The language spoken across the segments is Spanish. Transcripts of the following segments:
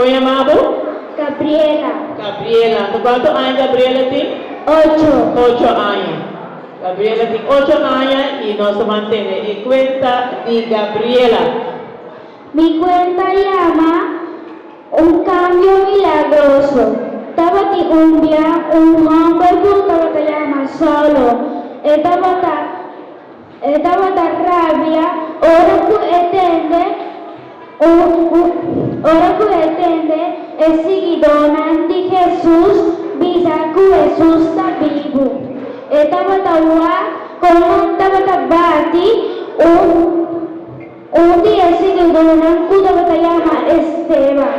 ¿Cómo llamado? Gabriela. Gabriela. ¿Cuántos años Gabriela tiene? 8. 8 años. Gabriela tiene 8 años y no se mantiene. Y cuenta de Gabriela. Mi cuenta llama Un cambio milagroso. Estaba un día un hombre que te llama solo. Estaba rabia. Ora que entende el seguidor de Jesús, visa que Jesús está vivo. Estaba como estaba bati un día seguidor que te llama Esteban.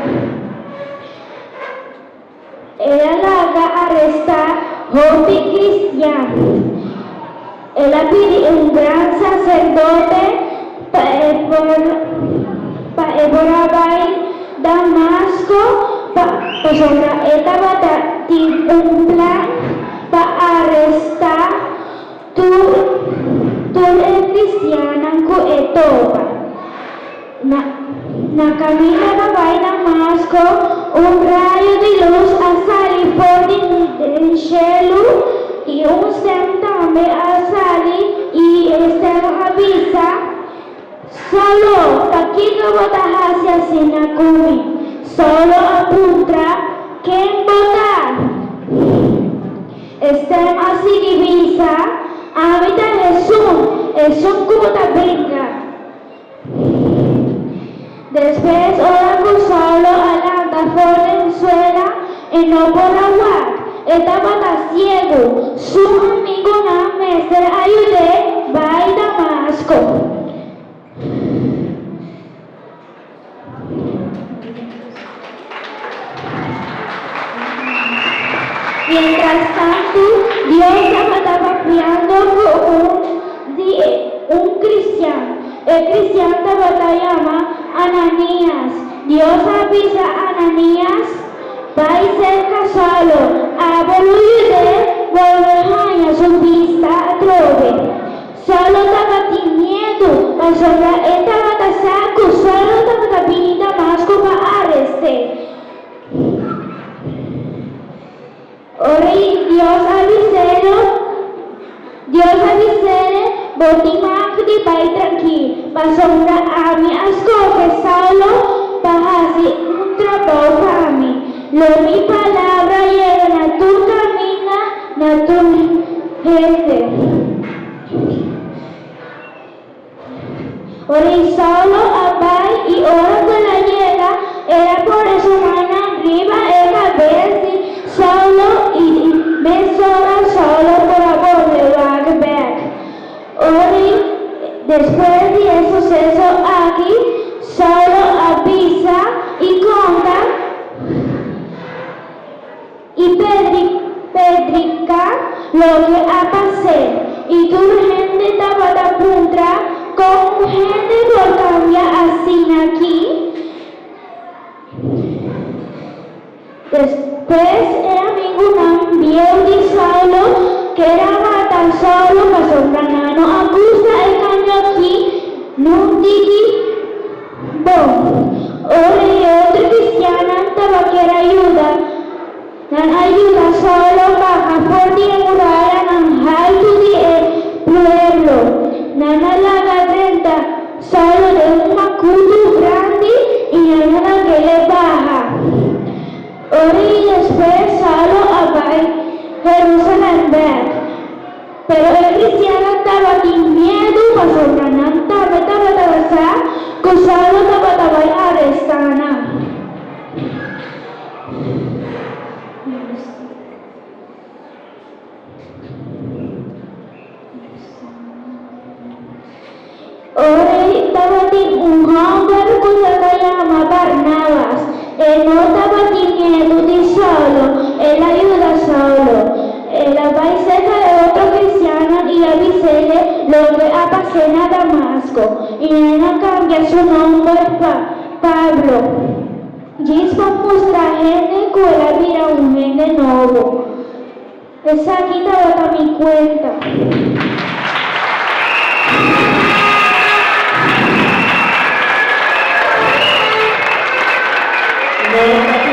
Ella la arrestar joven cristiano. Ella pide un gran sacerdote para evaluar Damasco, ella un plan para arrestar todo el cristiano que estaba. Na camino para Damasco, un rayo de luz sale por el cielo y un ser también sale y este avisa. Solo aquí no vota hacia Sinacumi, solo apunta quién votar. Estén así divisa, habita Jesús como te brinca. Después ora solo alanda Venezuela y no por agua. Estaba ciego, su amigo no me ayudé, va a Damasco. Mientras tanto, Dios estaba criando un cristiano. El cristiano te llama Ananías. Dios avisa a Ananías, va y cerca solo. A volver a su vista a trove. Solo estaba teniendo, mas estaba saco, solo estaba vindo Damasco para arrestar. Ora Dios avisere, botimar de pai tranquilo, pasó a mi asco que Saulo hacer un trabajo para mí. Mi palabra llega a tu camina, a tu gente. Ora Saulo abai y ora que la llega, era por eso mano arriba, era ver Saulo y me sobra solo por amor de back. Ori, después de eso suceso aquí, Saulo avisa y conta y predica lo que ha pasado. Y tu gente estaba a punta con gente por cambiar así aquí. Después era ningún viejo de Saulo que era tan solo pasó un granano a gusta el caño aquí, no digi bon. Ora otro cristiano estaba que era ayuda. Dan ayuda solo baja por die muralla en alto de pueblo. Nana la garganta solo de un macuto grande y nana que le baja. Y después Saulo a Jerusalén back. Pero el cristiano estaba sin miedo, pasó ganando, estaba que Saulo estaba arrestado. Ahora estaba un hombre que se llama Barnabas. Él no estaba teniendo de Saulo, él ayuda a Saulo. Él va cerca de otro cristiano y avisele lo que ha pasado en Damasco. Y él cambia su nombre Pablo. Diz para mostrar gente que él vira un gente nuevo. Esa aquí estaba mi cuenta. Number